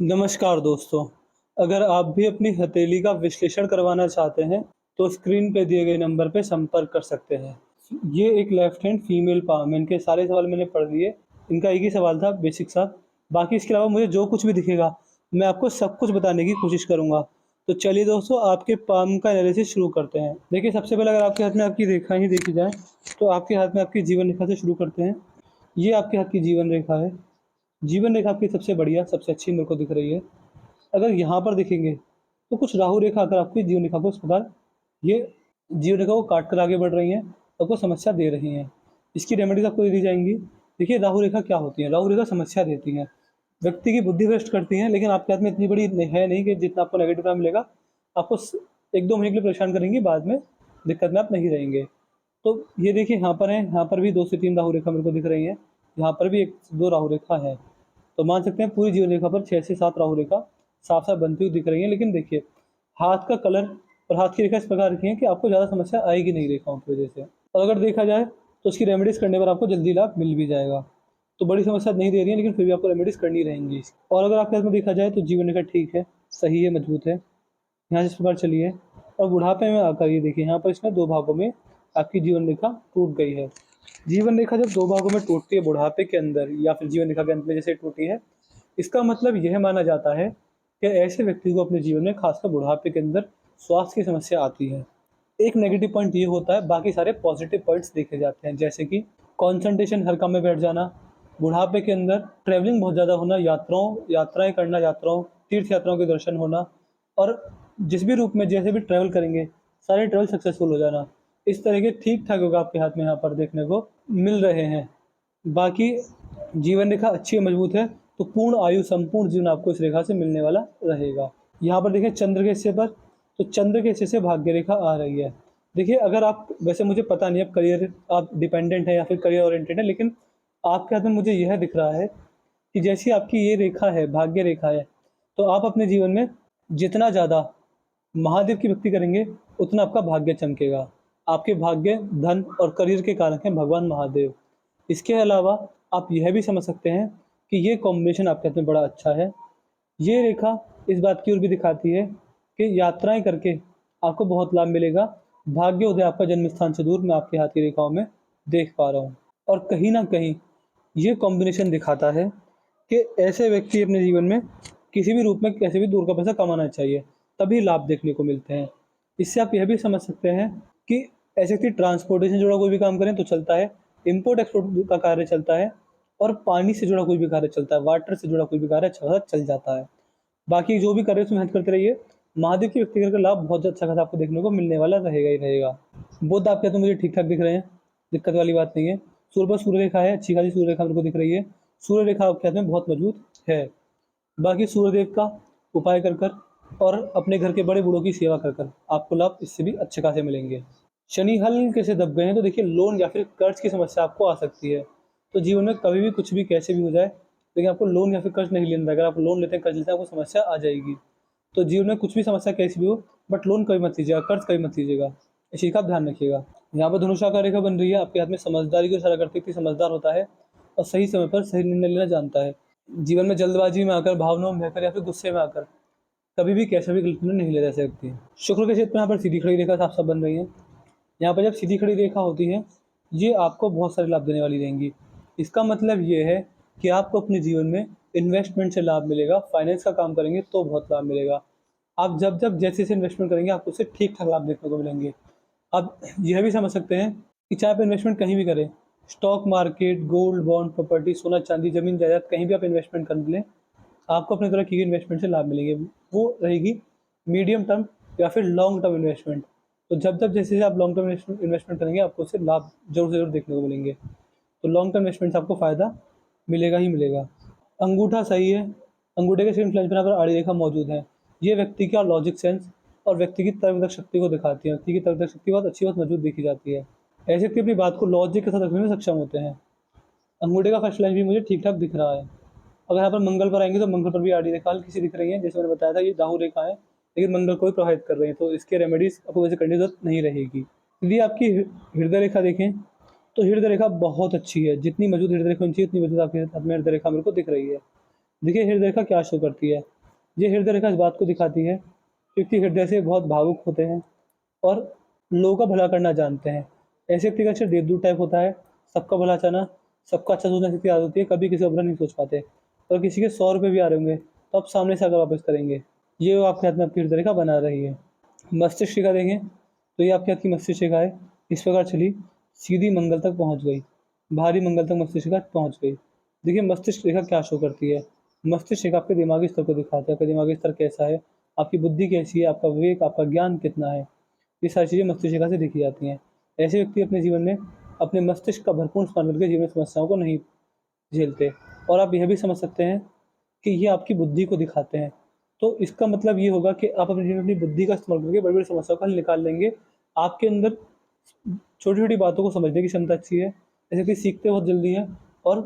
नमस्कार दोस्तों, अगर आप भी अपनी हथेली का विश्लेषण करवाना चाहते हैं, तो स्क्रीन पे दिए गए नंबर पे संपर्क कर सकते हैं। ये एक लेफ्ट हैंड फीमेल पाम है, इनके सारे सवाल मैंने पढ़ लिए। इनका एक ही सवाल था बेसिक सा, बाकी इसके अलावा मुझे जो कुछ भी दिखेगा, मैं आपको सब कुछ बताने की कोशिश करूँगा। तो चलिए दोस्तों, आपके पाम का एनालिसिस शुरू करते हैं। देखिए, सबसे पहले अगर आपके हाथ में आपकी रेखा ही देखी जाए, तो आपके हाथ में आपकी जीवन रेखा से शुरू करते हैं। ये आपके हाथ की जीवन रेखा है। जीवन रेखा आपकी सबसे बढ़िया, सबसे अच्छी मेरे को दिख रही है। अगर यहाँ पर देखेंगे, तो कुछ राहु रेखा आकर आपकी जीवन रेखा को इस प्रकार ये जीवन रेखा को काट कर आगे बढ़ रही हैं, आपको समस्या दे रही हैं। इसकी रेमेडीज़ आपको दे दी जाएँगी। देखिए, राहु रेखा क्या होती है? राहु रेखा समस्या देती हैं, व्यक्ति की बुद्धि भ्रष्ट करती हैं, लेकिन आपके हाथ में इतनी बड़ी है नहीं कि जितना आपको नेगेटिव टाइम मिलेगा, आपको 1-2 महीने के लिए परेशान करेंगी, बाद में दिक्कत में आप नहीं रहेंगे। तो ये देखिए, यहाँ पर है, यहाँ पर भी 2 से 3 राहु रेखा मेरे को दिख रही हैं, यहाँ पर भी 1-2 राहु रेखा है। तो मान सकते हैं पूरी जीवन रेखा पर 6 से 7 राहु रेखा साफ-साफ बनती हुई दिख रही है। लेकिन देखिए, हाथ का कलर और हाथ की रेखा इस प्रकार की है कि आपको ज़्यादा समस्या आएगी नहीं रेखाओं की वजह से। और अगर देखा जाए तो उसकी रेमेडीज़ करने पर आपको जल्दी लाभ मिल भी जाएगा। तो बड़ी समस्या नहीं दे रही है, लेकिन फिर भी आपको रेमेडीज़ करनी रहेंगी। और अगर आपके हाथ में देखा जाए तो जीवन रेखा ठीक है, सही है, मजबूत है। यहाँ से इस प्रकार चली है, और बुढ़ापे में आकर ये देखिए, यहाँ पर इसमें 2 भागों में आपकी जीवन रेखा टूट गई है। जीवन रेखा जब 2 भागों में टूटती है बुढ़ापे के अंदर या फिर जीवन रेखा के अंत में जैसे टूटी है, इसका मतलब यह माना जाता है कि ऐसे व्यक्ति को अपने जीवन में खासकर बुढ़ापे के अंदर स्वास्थ्य की समस्या आती है। एक नेगेटिव पॉइंट ये होता है, बाकी सारे पॉजिटिव पॉइंट्स देखे जाते हैं, जैसे कि कंसंट्रेशन हर काम में बैठ जाना, बुढ़ापे के अंदर ट्रैवलिंग बहुत ज़्यादा होना, यात्राएँ करना, तीर्थ यात्राओं के दर्शन होना, और जिस भी रूप में जैसे भी ट्रैवल करेंगे, सारे ट्रैवल सक्सेसफुल हो जाना। इस तरह के ठीक-ठाक योग आपके हाथ में यहाँ पर देखने को मिल रहे हैं। बाकी जीवन रेखा अच्छी और मजबूत है, तो पूर्ण आयु, संपूर्ण जीवन आपको इस रेखा से मिलने वाला रहेगा। यहाँ पर देखिए चंद्र के हिस्से पर, तो चंद्र के हिस्से से भाग्य रेखा आ रही है। देखिए, अगर आप, वैसे मुझे पता नहीं अब करियर आप डिपेंडेंट हैं या फिर करियर ओरिएंटेड हैं, लेकिन आपके हाथ में मुझे यह दिख रहा है कि जैसी आपकी ये रेखा है, भाग्य रेखा है, तो आप अपने जीवन में जितना ज़्यादा महादेव की भक्ति करेंगे, उतना आपका भाग्य चमकेगा। आपके भाग्य, धन और करियर के कारक हैं भगवान महादेव। इसके अलावा आप यह भी समझ सकते हैं कि ये कॉम्बिनेशन आपके हाथ में बड़ा अच्छा है। ये रेखा इस बात की ओर भी दिखाती है कि यात्राएँ करके आपको बहुत लाभ मिलेगा। भाग्योदय आपका जन्म स्थान से दूर मैं आपके हाथ की रेखाओं में देख पा रहा हूँ। और कहीं न कहीं ये कॉम्बिनेशन दिखाता है कि ऐसे व्यक्ति अपने जीवन में किसी भी रूप में कैसे भी दूर का पैसा कमाना चाहिए, तभी लाभ देखने को मिलते हैं। इससे आप यह भी समझ सकते हैं कि ऐसे व्यक्ति ट्रांसपोर्टेशन से जुड़ा कोई भी काम करें तो चलता है, इम्पोर्ट-एक्सपोर्ट का कार्य चलता है, और पानी से जुड़ा कोई भी कार्य चलता है, वाटर से जुड़ा कोई भी कार्य अच्छा खासा चल जाता है। बाकी जो भी कार्य है उसमें मेहनत करते रहिए, महादेव की भक्ति करके लाभ बहुत अच्छा खासा आपको देखने को मिलने वाला रहेगा ही रहेगा। बुध आपके तो मुझे ठीक-ठाक दिख रहे हैं, दिक्कत वाली बात नहीं है। सूर्य पर सूर्य रेखा है, अच्छी खासी सूर्य रेखा मेरे को दिख रही है। सूर्य रेखा आपके हाथ में बहुत मजबूत है। बाकी सूर्यदेव का उपाय कर कर और अपने घर के बड़े बूढ़ों की सेवा कर कर आपको लाभ इससे भी अच्छे खासे मिलेंगे। शनि हल्के से दब गए हैं, तो देखिए लोन या फिर कर्ज की समस्या आपको आ सकती है। तो जीवन में कभी भी कुछ भी कैसे भी हो जाए, लेकिन आपको लोन या फिर कर्ज नहीं लेना है। अगर आप लोन लेते हैं, कर्ज लेते हैं, आपको समस्या आ जाएगी। तो जीवन में कुछ भी समस्या कैसी भी हो, बट लोन कभी मत लीजिएगा, कर्ज कभी मत लीजिएगा। इस चीज़ का आप ध्यान रखिएगा। यहाँ पर धनुषाकार रेखा बन रही है, आपके हाथ में समझदारी को इशारा करती है, समझदार होता है और सही समय पर सही निर्णय लेना जानता है। जीवन में जल्दबाजी में आकर, भावनाओं में बहकर या फिर गुस्से में आकर कभी भी कैसा भी गलत निर्णय नहीं लिया जा सकती। शुक्र के क्षेत्र में यहाँ पर सीधी खड़ी रेखा साफ साफ बन रही है। यहाँ पर जब सीधी खड़ी रेखा होती है, ये आपको बहुत सारे लाभ देने वाली रहेंगी। इसका मतलब ये है कि आपको अपने जीवन में इन्वेस्टमेंट से लाभ मिलेगा, फाइनेंस का काम करेंगे तो बहुत लाभ मिलेगा। आप जब जैसे इन्वेस्टमेंट करेंगे, आपको उससे ठीक-ठाक लाभ देखने को मिलेंगे। आप यह भी समझ सकते हैं कि चाहे आप इन्वेस्टमेंट कहीं भी करें, stock market, gold, bond, property, सोना-चांदी, ज़मीन-जायदाद, कहीं भी आप इन्वेस्टमेंट कर लें, आपको अपनी तरह की गई इन्वेस्टमेंट से लाभ मिलेंगे। वो रहेगी मीडियम टर्म या फिर लॉन्ग टर्म इन्वेस्टमेंट। तो जब जैसे आप लॉन्ग टर्म इन्वेस्टमेंट करेंगे, आपको उससे लाभ ज़रूर से ज़रूर देखने को मिलेंगे। तो लॉन्ग टर्म इन्वेस्टमेंट से आपको फ़ायदा मिलेगा ही मिलेगा। अंगूठा सही है, अंगूठे के सेम फ्लैंज पर यहाँ पर आड़ी रेखा मौजूद है। ये व्यक्ति का लॉजिक सेंस और व्यक्ति की तर्कसंग शक्ति को दिखाती है। व्यक्ति की तर्कसंग शक्ति बहुत अच्छी, बहुत मजबूत देखी जाती है। ऐसे व्यक्ति अपनी बात को लॉजिक के साथ रखने में सक्षम होते हैं। अंगूठे का फर्स्ट लाइन भी मुझे ठीक-ठाक दिख रहा है। अगर यहाँ पर मंगल पर आएँगे, तो मंगल पर भी आड़ी रेखा हल्की सी दिख रही है। जैसे मैंने बताया था, ये राहु रेखा है, लेकिन मंगल को भी प्रभावित कर रही है, तो इसके रेमेडीज़ आपको वैसे करने की ज़रूरत नहीं रहेगी। यदि आपकी हृदय रेखा देखें, तो हृदय रेखा बहुत अच्छी है। जितनी मजबूत हृदय रेखा होनी चाहिए, उतनी मजबूत आपके हाथ में हृदय रेखा मेरे को दिख रही है। देखिए हृदय रेखा क्या शो करती है। ये हृदय रेखा इस बात को दिखाती है कि व्यक्ति हृदय से बहुत भावुक होते हैं और लोगों का भला करना जानते हैं। ऐसे व्यक्ति का अक्सर देवदूत टाइप होता है, सबका भला चाहना, सबका अच्छा सोचने की आदत होती है, कभी किसी का बुरा नहीं सोच पाते। और किसी के 100 रुपये भी आ रहे होंगे तो आप सामने से आकर वापस करेंगे। ये वो आपके हाथ में आपकी हृदय रेखा बना रही है। मस्तिष्क रेखा देखें तो ये आपके हाथ की मस्तिष्क रेखा है, इस प्रकार चली, सीधी मंगल तक पहुंच गई, भारी मंगल तक मस्तिष्क रेखा पहुंच गई। देखिए मस्तिष्क रेखा क्या शो करती है। मस्तिष्क रेखा आपके दिमागी स्तर को दिखाता है, आपका दिमागी स्तर कैसा है, आपकी बुद्धि कैसी है, आपका विवेक, आपका ज्ञान कितना है। ये सारी चीज़ें मस्तिष्क रेखा से दिखी जाती हैं। ऐसे व्यक्ति अपने जीवन में अपने मस्तिष्क का भरपूर इस्तेमाल करके जीवन में समस्याओं को नहीं झेलते। और आप यह भी समझ सकते हैं कि ये आपकी बुद्धि को दिखाते हैं। तो इसका मतलब ये होगा कि आप अपने जीवन में अपनी बुद्धि का इस्तेमाल करके बड़ी-बड़ी समस्याओं का हल निकाल लेंगे। आपके अंदर छोटी-छोटी बातों को समझने की क्षमता अच्छी है। जैसे कि सीखते बहुत जल्दी हैं और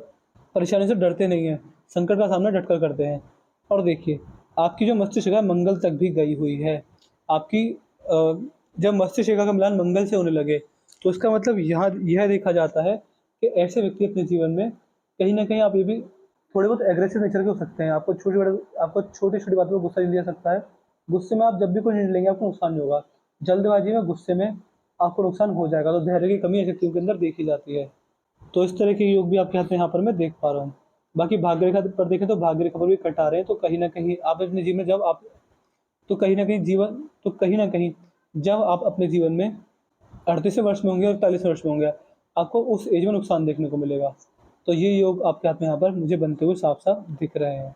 परेशानी से डरते नहीं हैं, संकट का सामना डटकर करते हैं। और देखिए, आपकी जो मस्तिष्क रेखा मंगल तक भी गई हुई है। आपकी जब मस्तिष्क रेखा का मिलान मंगल से होने लगे, तो इसका मतलब यहाँ यह देखा जाता है कि ऐसे व्यक्ति अपने जीवन में कहीं न कहीं आप ये भी थोड़े बहुत एग्रेसिव नेचर के हो सकते हैं। आपको छोटी-छोटी बातों पे गुस्सा नहीं आ सकता है। गुस्से में आप जब भी कोई निर्णय लेंगे आपको नुकसान ही होगा। जल्दबाज़ी में, गुस्से में आपको नुकसान हो जाएगा, तो धैर्य की कमी ऐसे व्यक्तियों के अंदर देखी जाती है। तो इस तरह के योग भी आपके हाथ में यहाँ पर मैं देख पा रहा हूँ। बाकी भाग्य रेखा पर देखें तो भाग्य रेखा पर भी कट आ रहे हैं, तो कहीं न कहीं आप अपने जीवन में जब आप अपने जीवन में 38वें वर्ष में होंगे और 41वें वर्ष में होंगे, आपको उस एज में नुकसान देखने को मिलेगा। तो ये योग आपके हाथ में यहाँ पर मुझे बनते हुए साफ-साफ दिख रहे हैं।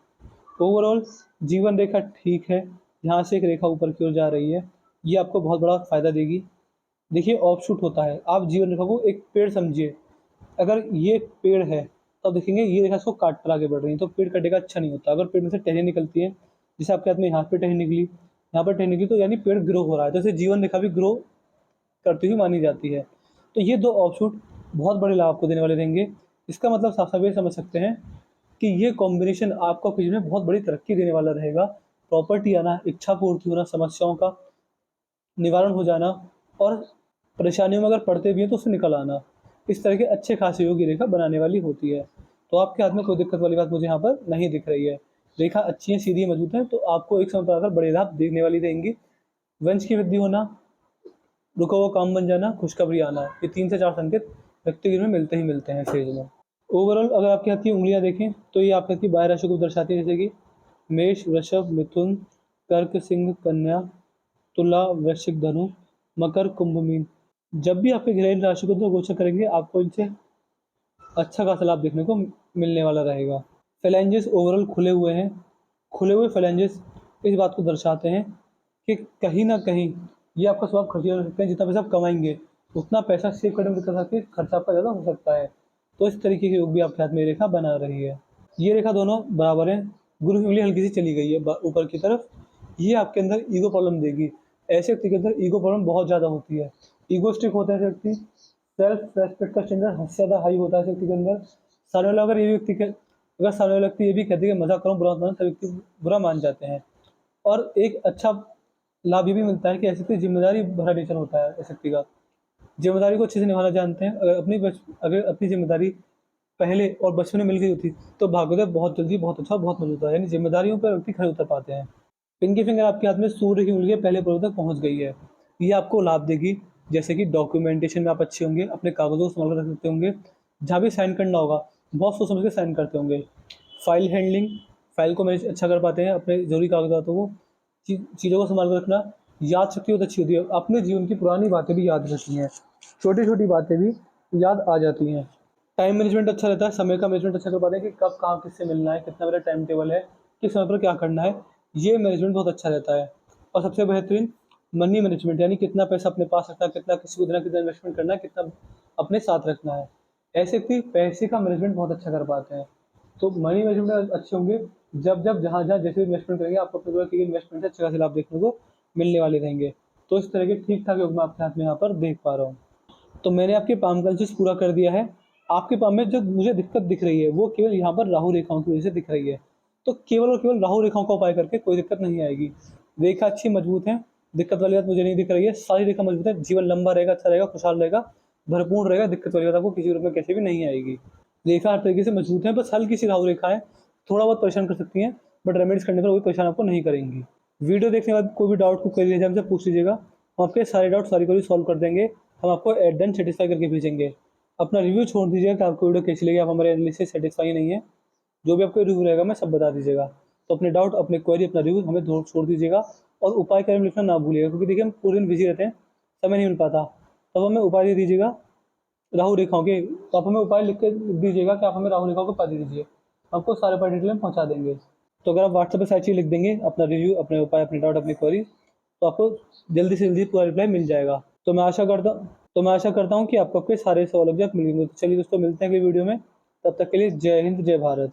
ओवरऑल जीवन रेखा ठीक है, यहाँ से एक रेखा ऊपर की ओर जा रही है, ये आपको बहुत बड़ा फ़ायदा देगी। देखिए ऑफशूट होता है, आप जीवन रेखा को एक पेड़ समझिए। अगर ये पेड़ है, तो आप देखेंगे ये रेखा इसको काट कर आगे बढ़ रही है, तो पेड़ कटेगा अच्छा नहीं होता। अगर पेड़ में से टहनियाँ निकलती हैं, जैसे आपके हाथ में यहाँ पे टहनी निकली, यहाँ पर टहनी निकली, तो यानी पेड़ ग्रो हो रहा है, तो इसे जीवन रेखा भी ग्रो करती हुई मानी जाती है। तो ये 2 ऑफशूट बहुत बड़े लाभ आपको देने वाले रहेंगे। इसका मतलब साफ-साफ ये समझ सकते हैं कि ये कॉम्बिनेशन आपको आपके जीवन में बहुत बड़ी तरक्की देने वाला रहेगा। प्रॉपर्टी आना, इच्छा पूर्ति होना, समस्याओं का निवारण हो जाना और परेशानियों में अगर पड़ते भी हैं तो उससे निकल आना। इस तरह के अच्छे खासे योग ये रेखा बनाने वाली होती है। तो आपके हाथ में कोई दिक्कत वाली बात मुझे यहाँ पर नहीं दिख रही है। रेखा अच्छी है, सीधी है, मजबूत है, तो आपको एक समय पर आकर बड़े लाभ देखने वाली रहेंगी। वंश की वृद्धि होना, रुका हुआ काम बन जाना, खुशखबरी आना, ये 3 से 4 संकेत व्यक्ति के जीवन में मिलते ही मिलते हैं इस एज में। ओवरऑल अगर आपके हाथ की उँगलियाँ देखें तो ये आपके हाथ की 12 राशियों को दर्शाती है, जैसे कि मेष, वृषभ, मिथुन, कर्क, सिंह, कन्या, तुला, वृश्चिक, धनु, मकर, कुंभ, मीन। जब भी आपके ग्रह इन राशियों को अंदर गोचर करेंगे, आपको इनसे अच्छा खासा लाभ देखने को मिलने वाला रहेगा। फेलेंजेस ओवरऑल खुले हुए हैं। खुले हुए फेलेंजेस इस बात को दर्शाते हैं कि कहीं न कहीं ये आपका स्वभाव खर्चीला हो सकते हैं। जितना पैसा आप कमाएँगे, उतना पैसा सेव करने में दिक्कत आती है, खर्चा आपका ज़्यादा हो सकता है। तो इस तरीके के योग भी आपके हाथ में ये रेखा बना रही है। ये रेखा दोनों बराबर हैं। गुरु की उँगली हल्की सी चली गई है ऊपर की तरफ। ये आपके अंदर ईगो प्रॉब्लम देगी। ऐसे व्यक्ति के अंदर ईगो प्रॉब्लम बहुत ज़्यादा होती है। ईगोइस्टिक होता है ऐसे व्यक्ति। सेल्फ रेस्पेक्ट का स्टैंडर्ड हद से ज़्यादा हाई होता है ऐसे व्यक्ति के अंदर। सामने वाला अगर ये व्यक्ति के अगर सामने वाला व्यक्ति ये भी कहते हैं कि मज़ाक करो, बुरा मत मानो, तो व्यक्ति बुरा मान जाते हैं। और एक अच्छा लाभ ये भी मिलता है कि ऐसे व्यक्ति ज़िम्मेदारी भरा नेचर होता है ऐसे व्यक्ति का। ज़िम्मेदारी को अच्छे से निभाना जानते हैं। अगर अपनी ज़िम्मेदारी पहले और बचपन में मिल गई होती, तो भाग्योदय बहुत जल्दी, बहुत अच्छा, बहुत मज़बूत होता है। यानी ज़िम्मेदारियों पर व्यक्ति खरे उतर पाते हैं। पिंकी फिंगर आपके हाथ में सूर्य की उँगली के पहले पर्व तक पहुँच गई है। ये आपको लाभ देगी, जैसे कि डॉक्यूमेंटेशन में आप अच्छे होंगे, अपने कागज़ों को सँभाल कर रख सकते होंगे। जहाँ भी साइन करना होगा, बहुत सोच समझ के साइन करते होंगे। फाइल हैंडलिंग, फाइल को मैनेज अच्छा कर पाते हैं, अपने ज़रूरी कागज़ातों को, चीज़ों को सँभाल कर रखना। याद शक्ति बहुत अच्छी होती है, अपने जीवन की पुरानी बातें भी याद रहती हैं, छोटी-छोटी बातें भी याद आ जाती हैं। टाइम मैनेजमेंट अच्छा रहता है, समय का मैनेजमेंट अच्छा कर पाते हैं कि कब कहाँ किससे मिलना है, कितना मेरा टाइम टेबल है, किस समय पर क्या करना है, ये मैनेजमेंट बहुत अच्छा रहता है। और सबसे बेहतरीन मनी मैनेजमेंट, यानी कितना पैसा अपने पास रखना है, कितना किसी को देना, कितना इन्वेस्टमेंट करना है, कितना अपने साथ रखना है। ऐसे व्यक्ति पैसे का मैनेजमेंट बहुत अच्छा कर पाते हैं। तो मनी मैनेजमेंट अच्छे होंगे, जब जहाँ-जहाँ जैसे इन्वेस्टमेंट करेंगे, आपको अपने द्वारा किए गए इन्वेस्टमेंट से अच्छे खासे लाभ देखने को मिलने वाले रहेंगे। तो इस तरह के ठीक-ठाक योग मैं आपके हाथ में यहाँ पर देख पा रहा हूँ। तो मैंने आपके पाम कल्चर्स पूरा कर दिया है। आपके पाम में जो मुझे दिक्कत दिख रही है, वो केवल यहाँ पर राहु रेखाओं की वजह से दिख रही है। तो केवल और केवल राहु रेखाओं का उपाय करके कोई दिक्कत नहीं आएगी। रेखा अच्छी मजबूत है, दिक्कत वाली बात मुझे नहीं दिख रही है। सारी रेखा मजबूत है, जीवन लंबा रहेगा, अच्छा रहेगा, खुशहाल रहेगा, भरपूर रहेगा, दिक्कत वाली बात आपको किसी रूप में कैसे भी नहीं आएगी। रेखा हर तरीके से मजबूत है, बस हल्की सी राहु रेखा है, थोड़ा बहुत परेशान कर सकती हैं, बट रेमेडीज़ करने पर वो भी परेशान आपको नहीं करेंगी। वीडियो देखने के बाद कोई भी डाउट को क्वेरी है हमसे पूछ लीजिएगा, हम आपके सारे डाउट सारी क्वेरी सॉल्व कर देंगे। हम आपको एट द एंड सैटिस्फाई करके भेजेंगे। अपना रिव्यू छोड़ दीजिएगा कि आपको वीडियो कैसी लगी, आप हमारे एनालिसिस से सैटिस्फाई नहीं है। जो भी आपका रिव्यू रहेगा मैं सब बता दीजिएगा। तो अपने डाउट, अपने क्वेरी, अपना रिव्यू हमें छोड़ दीजिएगा और उपाय के बारे में लिखना ना भूलिएगा, क्योंकि देखिए हम पूरे दिन बिजी रहते हैं, समय नहीं मिल पाता। तब हमें उपाय दे दीजिएगा राहु रेखाओं के, तो आप हमें उपाय लिख के दीजिएगा कि आप हमें राहु रेखाओं के उपाय दे दीजिए, आपको सारे उपाय डिटेल में पहुँचा देंगे। तो अगर आप व्हाट्सएप पर सारी चीज़ लिख देंगे, अपना रिव्यू, अपने उपाय, अपने डाउट, अपनी क्वेरी, तो आपको जल्दी से जल्दी पूरा रिप्लाई मिल जाएगा। तो मैं आशा करता हूँ कि आपको आपके सारे सवाल अब तक मिलेंगे। तो चलिए दोस्तों, मिलते हैं अगली वीडियो में। तब तक के लिए जय हिंद, जय भारत।